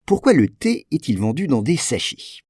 Pourquoi le thé est-il vendu dans des sachets ?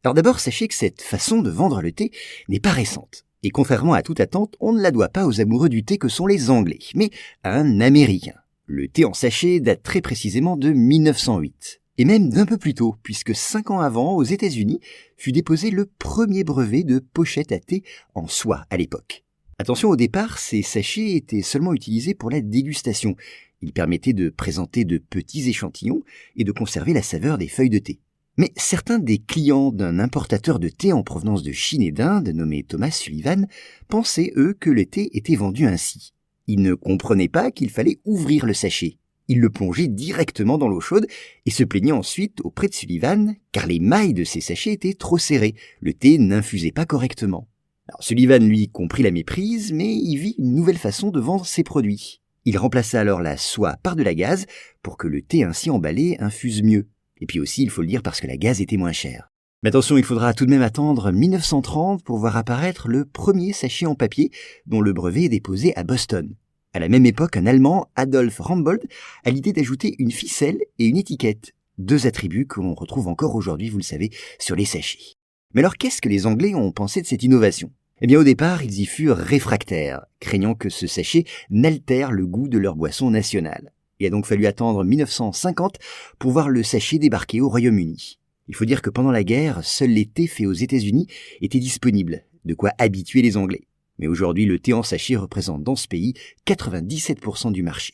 Alors d'abord, sachez que cette façon de vendre le thé n'est pas récente. Et contrairement à toute attente, on ne la doit pas aux amoureux du thé que sont les Anglais, mais à un Américain. Le thé en sachet date très précisément de 1908. Et même d'un peu plus tôt, puisque 5 ans avant, aux États-Unis, fut déposé le premier brevet de pochette à thé en soie à l'époque. Attention, au départ, ces sachets étaient seulement utilisés pour la dégustation. Ils permettaient de présenter de petits échantillons et de conserver la saveur des feuilles de thé. Mais certains des clients d'un importateur de thé en provenance de Chine et d'Inde, nommé Thomas Sullivan, pensaient, eux, que le thé était vendu ainsi. Ils ne comprenaient pas qu'il fallait ouvrir le sachet. Ils le plongeaient directement dans l'eau chaude et se plaignaient ensuite auprès de Sullivan car les mailles de ces sachets étaient trop serrées. Le thé n'infusait pas correctement. Alors Sullivan, lui, comprit la méprise, mais il vit une nouvelle façon de vendre ses produits. Il remplaça alors la soie par de la gaze pour que le thé ainsi emballé infuse mieux. Et puis aussi, il faut le dire, parce que la gaze était moins chère. Mais attention, il faudra tout de même attendre 1930 pour voir apparaître le premier sachet en papier dont le brevet est déposé à Boston. À la même époque, un Allemand, Adolf Rambold, a l'idée d'ajouter une ficelle et une étiquette. 2 attributs que l'on retrouve encore aujourd'hui, vous le savez, sur les sachets. Mais alors, qu'est-ce que les Anglais ont pensé de cette innovation ? Eh bien, au départ, ils y furent réfractaires, craignant que ce sachet n'altère le goût de leur boisson nationale. Il a donc fallu attendre 1950 pour voir le sachet débarquer au Royaume-Uni. Il faut dire que pendant la guerre, seuls les thés faits aux États-Unis étaient disponibles, de quoi habituer les Anglais. Mais aujourd'hui, le thé en sachet représente dans ce pays 97% du marché.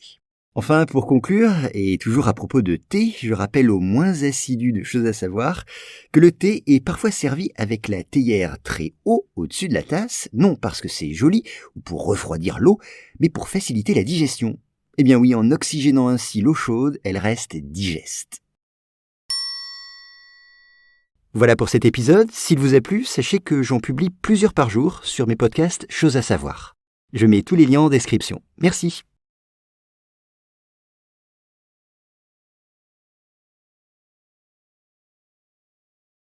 Enfin, pour conclure, et toujours à propos de thé, je rappelle aux moins assidus de choses à savoir que le thé est parfois servi avec la théière très haut au-dessus de la tasse, non parce que c'est joli ou pour refroidir l'eau, mais pour faciliter la digestion. Eh bien oui, en oxygénant ainsi l'eau chaude, elle reste digeste. Voilà pour cet épisode. S'il vous a plu, sachez que j'en publie plusieurs par jour sur mes podcasts Choses à savoir. Je mets tous les liens en description. Merci.